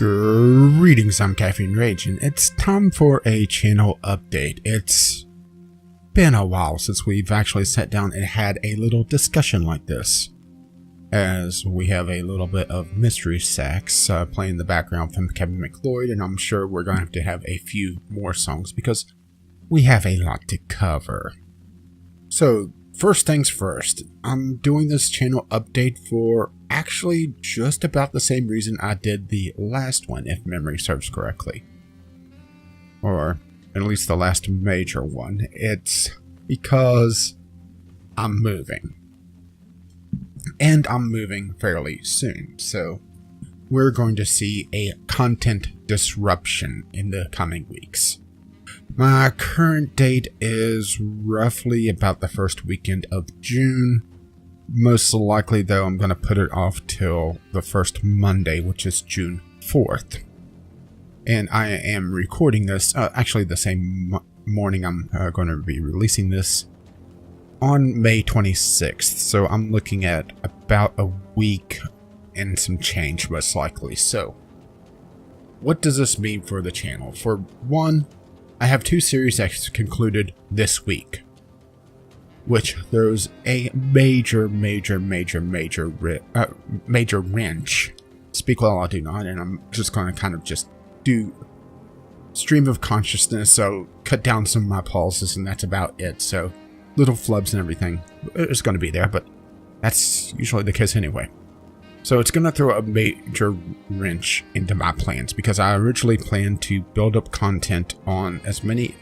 Greetings, I'm Caffeine Rage, and it's time for a channel update. It's been a while since we've actually sat down and had a little discussion like this, as we have a little bit of mystery sax playing in the background from Kevin McLeod, and I'm sure we're going to have a few more songs because we have a lot to cover. So, first things first, I'm doing this channel update for actually just about the same reason I did the last one, if memory serves correctly. Or at least the last major one. It's because I'm moving. And I'm moving fairly soon, so we're going to see a content disruption in the coming weeks. My current date is roughly about the first weekend of June. Most likely, though, I'm going to put it off till the first Monday, which is June 4th. And I am recording this, actually the same morning I'm going to be releasing this on May 26th. So I'm looking at about a week and some change, most likely. So, what does this mean for the channel? For one, I have two series that concluded this week, which throws a major wrench. Speak while I do not, and I'm just going to kind of just do stream of consciousness, so cut down some of my pauses, and that's about it. So little flubs and everything is going to be there, but that's usually the case anyway. So it's going to throw a major wrench into my plans, because I originally planned to build up content on as many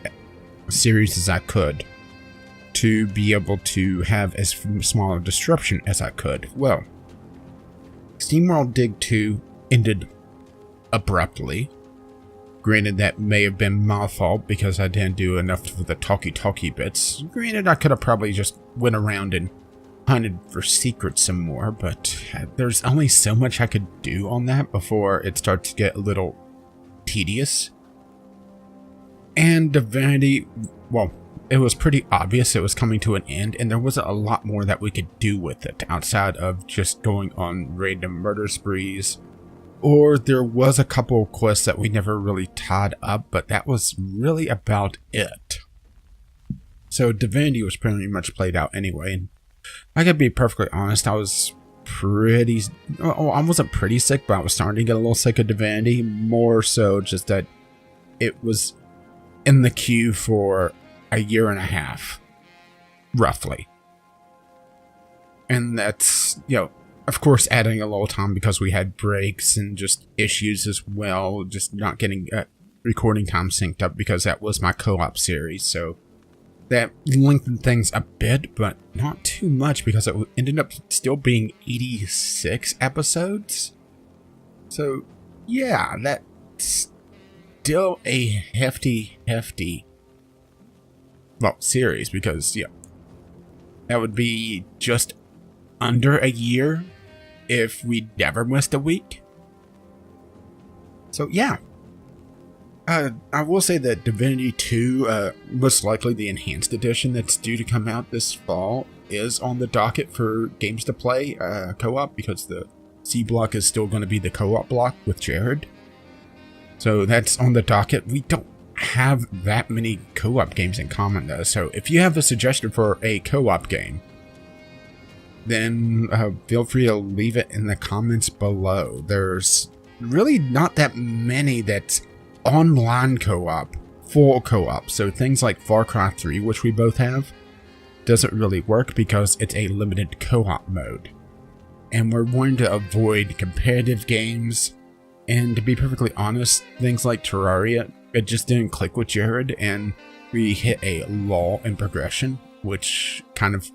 series as I could to be able to have as small a disruption as I could. Well, SteamWorld Dig 2 ended abruptly. Granted, that may have been my fault because I didn't do enough for the talkie bits. Granted, I could have probably just went around and hunted for secrets some more, but there's only so much I could do on that before it starts to get a little tedious. And Divinity, well, it was pretty obvious it was coming to an end, and there wasn't a lot more that we could do with it outside of just going on random murder sprees. Or there was a couple of quests that we never really tied up, but that was really about it. So Divinity was pretty much played out anyway, and I gotta be perfectly honest, I was I wasn't pretty sick, but I was starting to get a little sick of Divinity, more so just that it was in the queue for a year and a half, roughly. And that's, of course, adding a little time because we had breaks and just issues as well, just not getting recording time synced up because that was my co-op series. So that lengthened things a bit, but not too much because it ended up still being 86 episodes. So yeah, that's still a hefty series, because that would be just under a year if we never missed a week. So yeah, I will say that Divinity 2, most likely the enhanced edition that's due to come out this fall, is on the docket for games to play co-op, because the C block is still going to be the co-op block with Jared. So that's on the docket. We don't have that many co-op games in common though, so if you have a suggestion for a co-op game, then feel free to leave it in the comments below. There's really not that many that's online co-op, full co-op, so things like Far Cry 3, which we both have, doesn't really work because it's a limited co-op mode, and we're wanting to avoid competitive games. And to be perfectly honest, things like Terraria, it just didn't click with Jared, and we hit a lull in progression, which kind of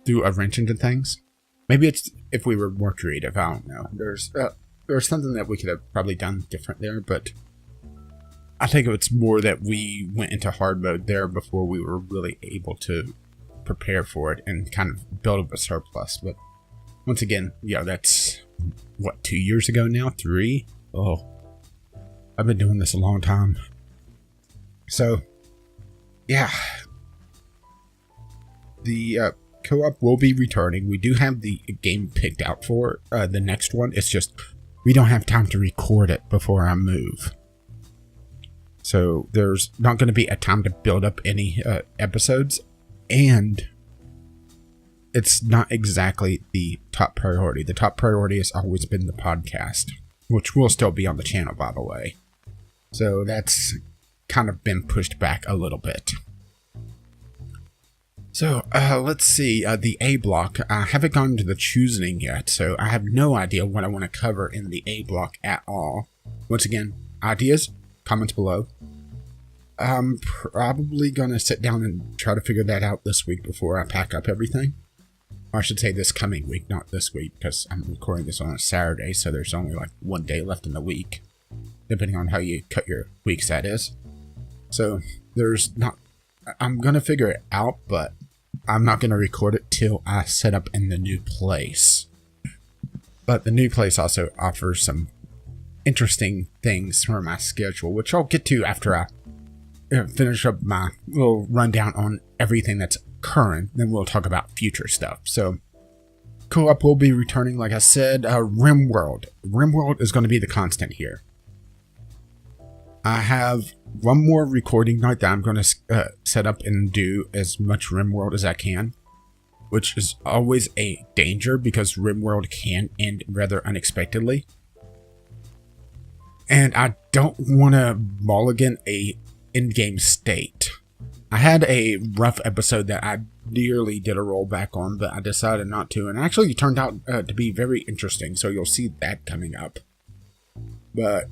threw a wrench into things. Maybe it's if we were more creative, I don't know. There's something that we could have probably done different there, but I think it's more that we went into hard mode there before we were really able to prepare for it and kind of build up a surplus. But once again, that's, what, 2 years ago now? 3? Oh, I've been doing this a long time. So, yeah. The co-op will be returning. We do have the game picked out for the next one. It's just we don't have time to record it before I move. So there's not going to be a time to build up any episodes, and it's not exactly the top priority. The top priority has always been the podcast, which will still be on the channel, by the way. So that's kind of been pushed back a little bit. So let's see, the A block. I haven't gone to the choosing yet, so I have no idea what I want to cover in the A block at all. Once again, ideas, comments below. I'm probably going to sit down and try to figure that out this week before I pack up everything. Or I should say this coming week, not this week, because I'm recording this on a Saturday, so there's only like one day left in the week, depending on how you cut your weeks, that is. So there's not, I'm going to figure it out, but I'm not going to record it till I set up in the new place. But the new place also offers some interesting things for my schedule, which I'll get to after I finish up my little rundown on everything that's current. Then we'll talk about future stuff. So co-op will be returning, like I said. RimWorld is going to be the constant here. I have one more recording night that I'm going to set up and do as much RimWorld as I can, which is always a danger because RimWorld can end rather unexpectedly. And I don't want to mulligan a in-game state. I had a rough episode that I nearly did a rollback on, but I decided not to, and actually it turned out to be very interesting, so you'll see that coming up. But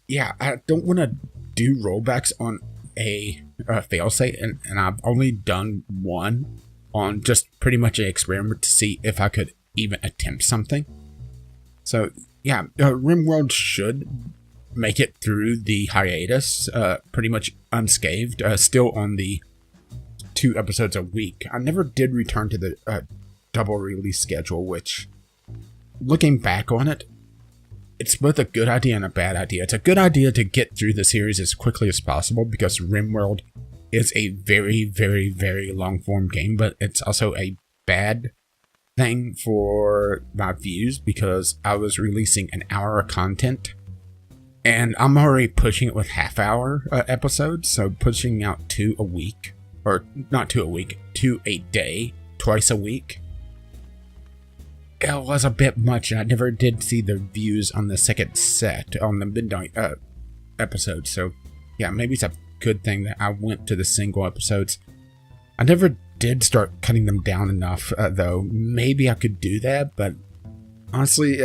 yeah, I don't want to do rollbacks on a failsafe, and I've only done one on just pretty much an experiment to see if I could even attempt something. So yeah, RimWorld should make it through the hiatus pretty much unscathed, still on the 2 episodes a week. I never did return to the double release schedule, which, looking back on it, it's both a good idea and a bad idea. It's a good idea to get through the series as quickly as possible because RimWorld is a very, very, very long form game, but it's also a bad thing for my views because I was releasing an hour of content and I'm already pushing it with half-hour episodes, so pushing out 2 a week, or not 2 a week, 2 a day, twice a week. It was a bit much. I never did see the views on the second set, on the midnight episode, so yeah, maybe it's a good thing that I went to the single episodes. I never did start cutting them down enough, though. Maybe I could do that, but honestly,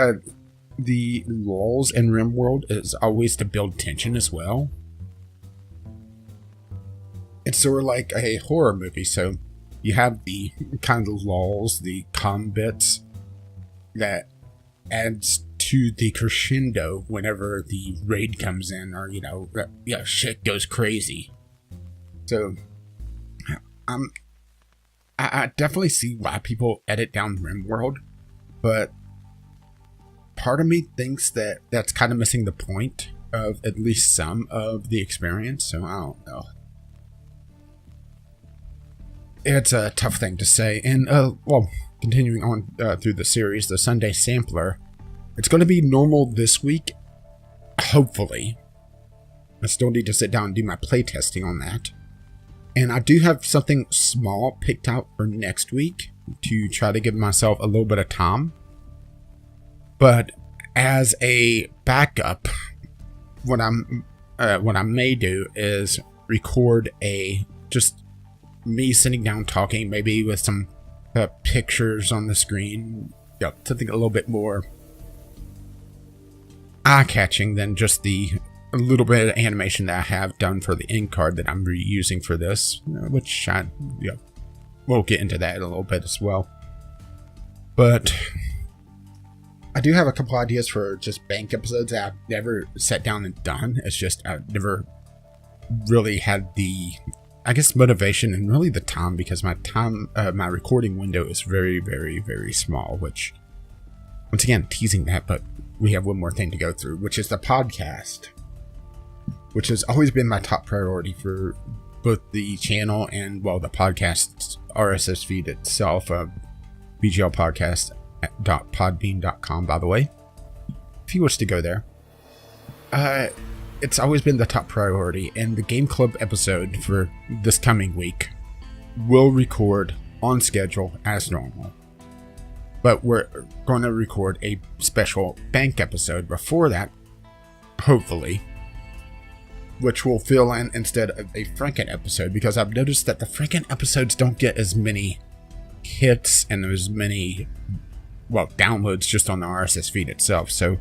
the lulls in RimWorld is always to build tension as well. It's sort of like a horror movie, so you have the kind of lulls, the calm bits that adds to the crescendo whenever the raid comes in, or shit goes crazy. So I definitely see why people edit down RimWorld, but part of me thinks that that's kind of missing the point of at least some of the experience, so I don't know. It's a tough thing to say. And, well, continuing on through the series, the Sunday Sampler, it's going to be normal this week, hopefully. I still need to sit down and do my playtesting on that. And I do have something small picked out for next week to try to give myself a little bit of time. But as a backup, what I may do is record just me sitting down talking, maybe with some pictures on the screen, something a little bit more eye-catching than just the little bit of animation that I have done for the end card that I'm reusing for this, which we'll get into that in a little bit as well. But I do have a couple ideas for just bank episodes that I've never sat down and done. It's just I've never really had the, motivation and really the time, because my recording window is very, very, very small, which, once again, teasing that, but we have one more thing to go through, which is the podcast, which has always been my top priority for both the channel and, well, the podcast's RSS feed itself, BGL Podcast. .podbean.com, by the way. if you wish to go there. It's always been the top priority, and the Game Club episode for this coming week will record on schedule as normal. But we're going to record a special bank episode before that, hopefully, which will fill in instead of a Franken episode, because I've noticed that the Franken episodes don't get as many hits and as many, downloads just on the RSS feed itself. So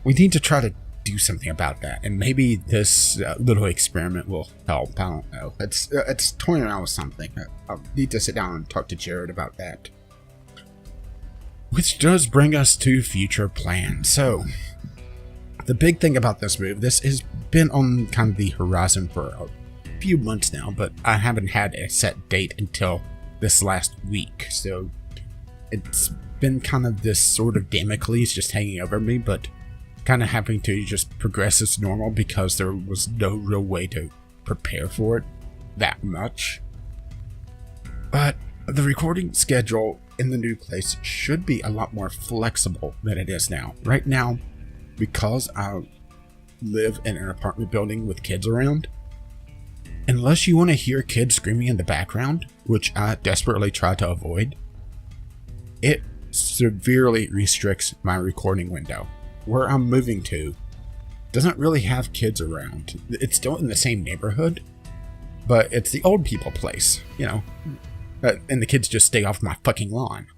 we need to try to do something about that, and maybe this little experiment will help. I don't know. It's toying around with something. I'll need to sit down and talk to Jared about that. Which does bring us to future plans. So, the big thing about this move, this has been on kind of the horizon for a few months now, but I haven't had a set date until this last week. So, it's been kind of this sort of Damocles just hanging over me, but kind of having to just progress as normal because there was no real way to prepare for it that much. But the recording schedule in the new place should be a lot more flexible than it is now. Right now, because I live in an apartment building with kids around, unless you want to hear kids screaming in the background, which I desperately try to avoid, it severely restricts my recording window. Where I'm moving to doesn't really have kids around. It's still in the same neighborhood, but it's the old people place, and the kids just stay off my fucking lawn.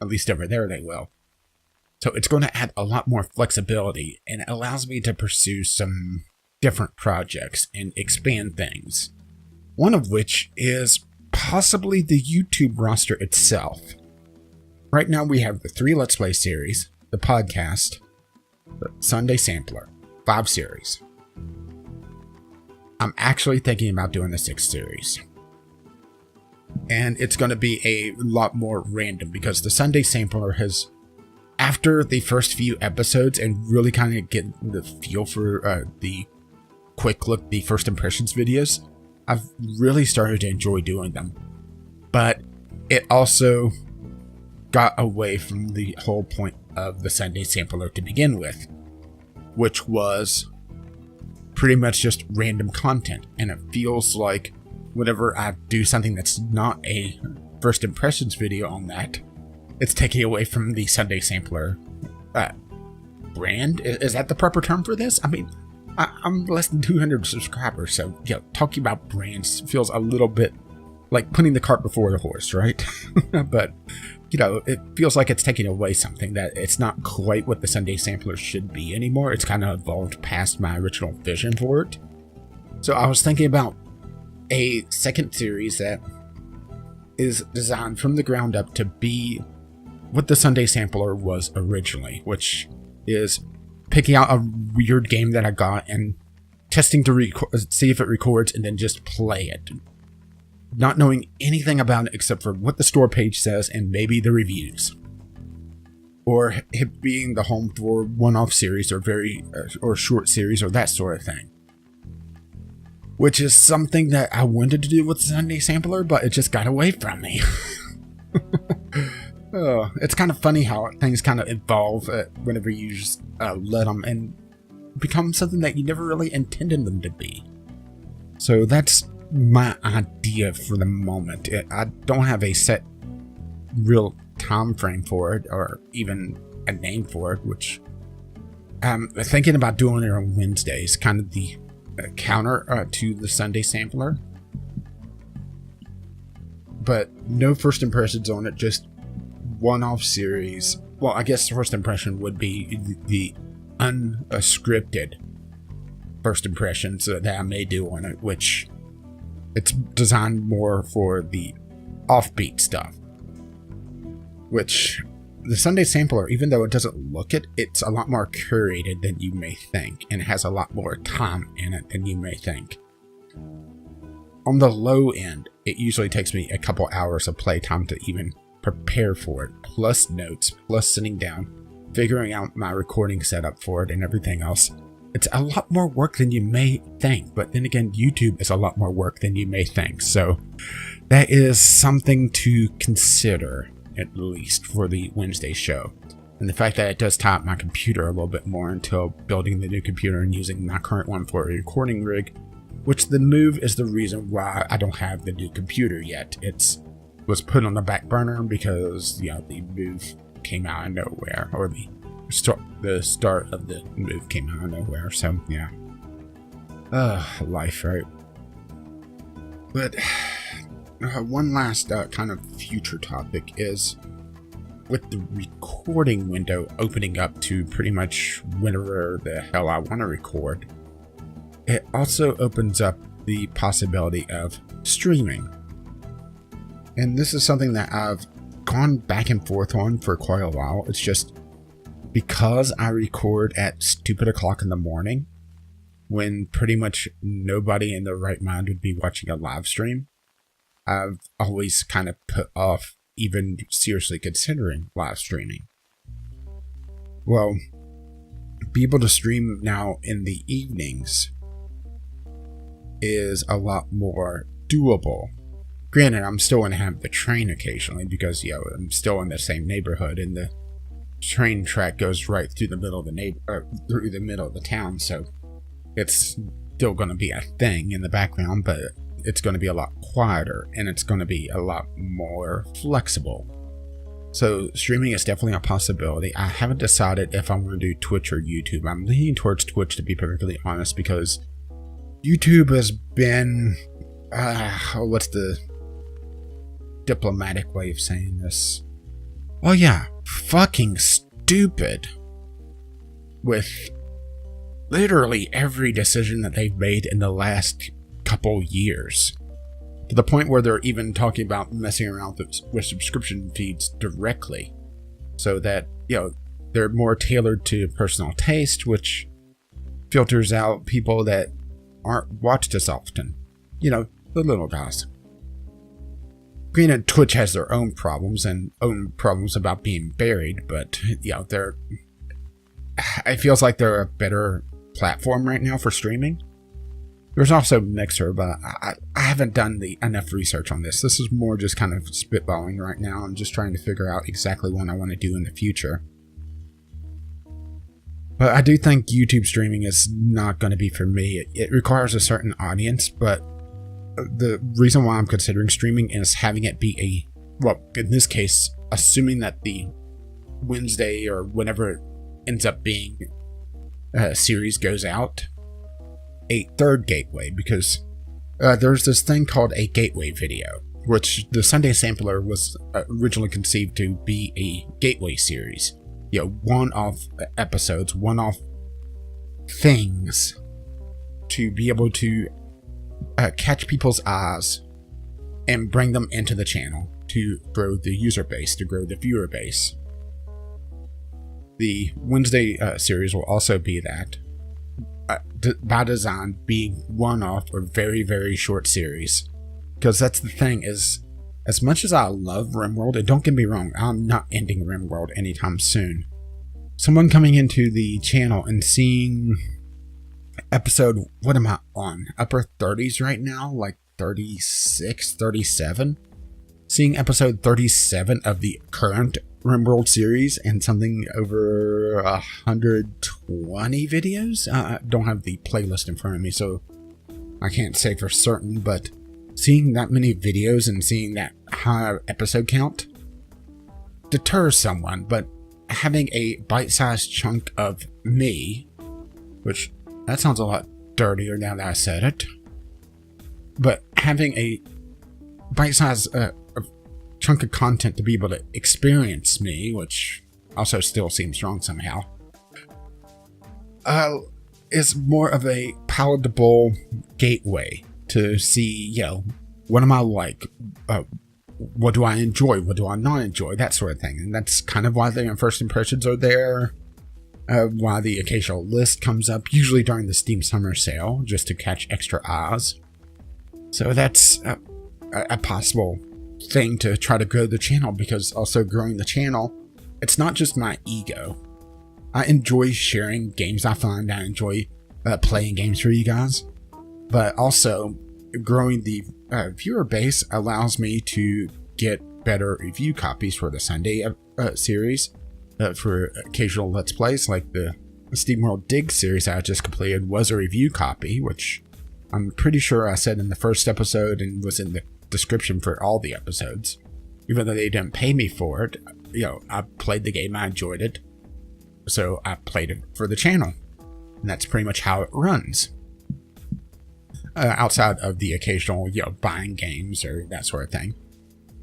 At least over there they will. So it's going to add a lot more flexibility, and it allows me to pursue some different projects and expand things. One of which is possibly the YouTube roster itself. Right now we have the 3 Let's Play series, the podcast, the Sunday Sampler, 5 series. I'm actually thinking about doing the 6th series. And it's going to be a lot more random because the Sunday Sampler has, after the first few episodes and really kind of get the feel for the quick look, the first impressions videos, I've really started to enjoy doing them. But it also got away from the whole point of the Sunday Sampler to begin with, which was pretty much just random content. And it feels like whenever I do something that's not a first impressions video on that, it's taking away from the Sunday Sampler brand. Is that the proper term for this? I mean, I'm less than 200 subscribers, so talking about brands feels a little bit like putting the cart before the horse, right? But it feels like it's taking away something, that it's not quite what the Sunday Sampler should be anymore. It's kind of evolved past my original vision for it. So I was thinking about a 2nd series that is designed from the ground up to be what the Sunday Sampler was originally, which is picking out a weird game that I got and testing to see if it records and then just play it. Not knowing anything about it except for what the store page says and maybe the reviews. Or it being the home for one-off series or short series or that sort of thing. Which is something that I wanted to do with the Sunday Sampler, but it just got away from me. It's kind of funny how things kind of evolve whenever you just let them and become something that you never really intended them to be. So that's my idea for the moment. I don't have a set real time frame for it or even a name for it, which I'm thinking about doing it on Wednesdays, kind of the counter to the Sunday Sampler. But no first impressions on it, just one-off series. Well, I guess the first impression would be the unscripted first impressions that I may do on it, which it's designed more for the offbeat stuff. Which the Sunday Sampler, even though it doesn't look it, it's a lot more curated than you may think, and it has a lot more time in it than you may think. On the low end, it usually takes me a couple hours of playtime to even prepare for it, plus notes, plus sitting down, figuring out my recording setup for it and everything else. It's a lot more work than you may think, but then again, YouTube is a lot more work than you may think, so that is something to consider, at least for the Wednesday show. And the fact that it does tie up my computer a little bit more until building the new computer and using my current one for a recording rig, which the move is the reason why I don't have the new computer yet. It was put on the back burner because, the move came out of nowhere, or the start of the move came out of nowhere. So, yeah. Life, right? But one last kind of future topic is, with the recording window opening up to pretty much whenever the hell I want to record, it also opens up the possibility of streaming. And this is something that I've gone back and forth on for quite a while. It's just because I record at stupid o'clock in the morning, when pretty much nobody in their right mind would be watching a live stream, I've always kind of put off even seriously considering live streaming. Well, be able to stream now in the evenings is a lot more doable. Granted, I'm still going to have the train occasionally because, I'm still in the same neighborhood, and the train track goes right through the middle of the town, so it's still going to be a thing in the background, but it's going to be a lot quieter, and it's going to be a lot more flexible. So streaming is definitely a possibility. I haven't decided if I'm going to do Twitch or YouTube. I'm leaning towards Twitch, to be perfectly honest, because YouTube has been, what's the diplomatic way of saying this? Well, yeah, fucking stupid with literally every decision that they've made in the last couple years, to the point where they're even talking about messing around with subscription feeds directly, so that they're more tailored to personal taste, which filters out people that aren't watched as often, the little guys. Granted, Twitch has their own problems and own problems about being buried, but it feels like they're a better platform right now for streaming. There's also Mixer, but I haven't done enough research on this. This is more just kind of spitballing right now. I'm just trying to figure out exactly what I want to do in the future. But I do think YouTube streaming is not going to be for me. It requires a certain audience, but the reason why I'm considering streaming is having it be in this case, assuming that the Wednesday or whenever it ends up being series goes out, a third gateway, because there's this thing called a gateway video, which the Sunday Sampler was originally conceived to be a gateway series. One-off episodes, one-off things to be able to catch people's eyes and bring them into the channel to grow the user base, to grow the viewer base. The Wednesday series will also be that, by design, being one-off or very, very short series. Because that's the thing, is as much as I love RimWorld, and don't get me wrong, I'm not ending RimWorld anytime soon. Someone coming into the channel and seeing episode, what am I on? Upper 30s right now? Like 36, 37? Seeing episode 37 of the current RimWorld series and something over 120 videos? I don't have the playlist in front of me, so I can't say for certain, but seeing that many videos and seeing that high episode count deters someone, but having a bite-sized chunk of me, which that sounds a lot dirtier now that I said it, but having a bite-sized chunk of content to be able to experience me, which also still seems wrong somehow, is more of a palatable gateway to see, what am I like? What do I enjoy? What do I not enjoy? That sort of thing. And that's kind of why the first impressions are there. Why the occasional list comes up, usually during the Steam Summer Sale, just to catch extra eyes. So that's a possible thing to try to grow the channel, because also growing the channel, it's not just my ego. I enjoy sharing games I find. I enjoy playing games for you guys. But also, growing the viewer base allows me to get better review copies for the Sunday series, for occasional Let's Plays, like the SteamWorld Dig series I just completed was a review copy, which I'm pretty sure I said in the first episode and was in the description for all the episodes. Even though they didn't pay me for it, I played the game, I enjoyed it, so I played it for the channel. And that's pretty much how it runs. Outside of the occasional, buying games or that sort of thing.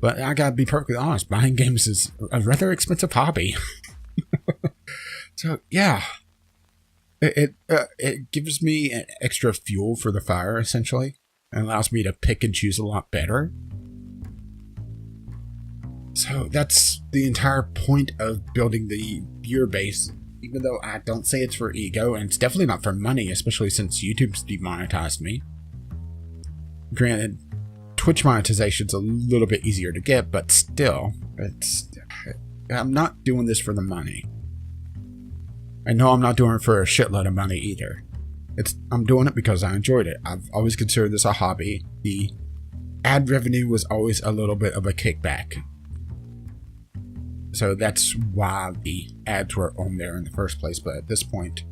But I gotta be perfectly honest, buying games is a rather expensive hobby. So, yeah. It gives me an extra fuel for the fire, essentially. And allows me to pick and choose a lot better. So, that's the entire point of building the viewer base. Even though I don't say it's for ego, and it's definitely not for money, especially since YouTube's demonetized me. Granted, Twitch monetization's a little bit easier to get, but still, I'm not doing this for the money. I know I'm not doing it for a shitload of money either. I'm doing it because I enjoyed it. I've always considered this a hobby. The ad revenue was always a little bit of a kickback. So that's why the ads were on there in the first place. But at this point,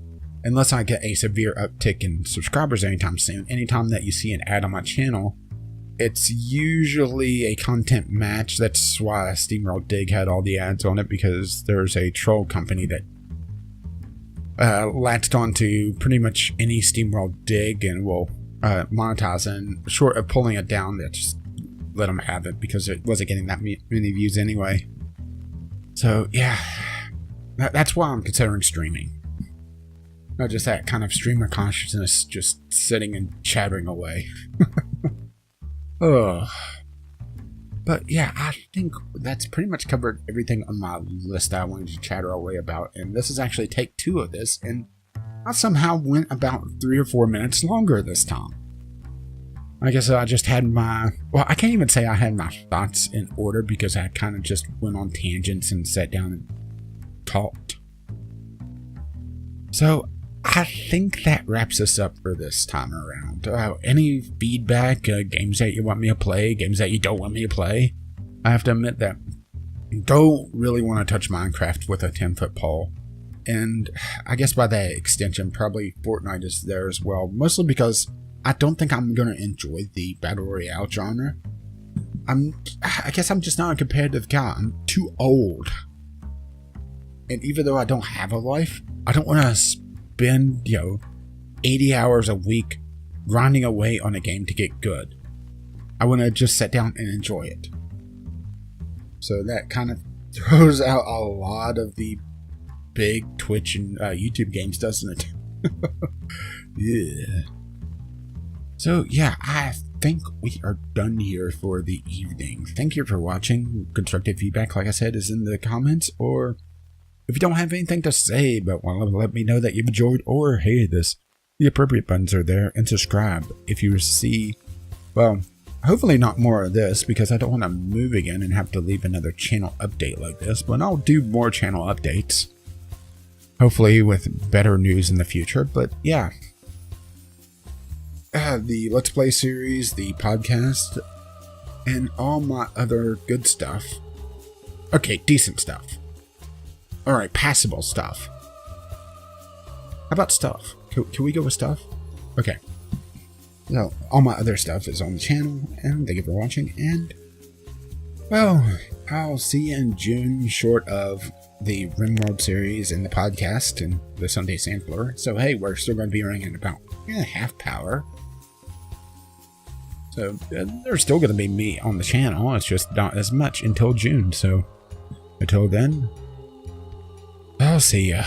unless I get a severe uptick in subscribers anytime soon, anytime that you see an ad on my channel, it's usually a content match. That's why SteamWorld Dig had all the ads on it, because there's a troll company that latched onto pretty much any SteamWorld Dig and will monetize, and short of pulling it down, they just let them have it because it wasn't getting that many views anyway. So, yeah, that's why I'm considering streaming. Not just that kind of streamer consciousness just sitting and chattering away. But, yeah, I think that's pretty much covered everything on my list I wanted to chatter away about. And this is actually take 2 of this, and I somehow went about 3 or 4 minutes longer this time. I guess I just had I can't even say I had my thoughts in order, because I kind of just went on tangents and sat down and talked. So, I think that wraps us up for this time around. Any feedback, games that you want me to play, games that you don't want me to play? I have to admit that I don't really want to touch Minecraft with a 10-foot pole. And I guess by that extension, probably Fortnite is there as well. Mostly because I don't think I'm going to enjoy the Battle Royale genre. I guess I'm just not a competitive guy. I'm too old. And even though I don't have a life, I don't want to spend, 80 hours a week grinding away on a game to get good. I want to just sit down and enjoy it. So that kind of throws out a lot of the big Twitch and YouTube games, doesn't it? Yeah. So, yeah, I think we are done here for the evening. Thank you for watching. Constructive feedback, like I said, is in the comments. Or if you don't have anything to say but want to let me know that you've enjoyed or hated this, the appropriate buttons are there. And subscribe if you see, well, hopefully not more of this, because I don't want to move again and have to leave another channel update like this. But I'll do more channel updates. Hopefully with better news in the future. But, yeah. The Let's Play series, the podcast, and all my other good stuff. Okay, decent stuff. Alright, passable stuff. How about stuff? Can we go with stuff? Okay. So, all my other stuff is on the channel, and thank you for watching, and, well, I'll see you in June, short of the RimWorld series and the podcast and the Sunday Sampler. So, hey, we're still going to be running at about half power. So, there's still going to be me on the channel. It's just not as much until June. So, until then, I'll see ya.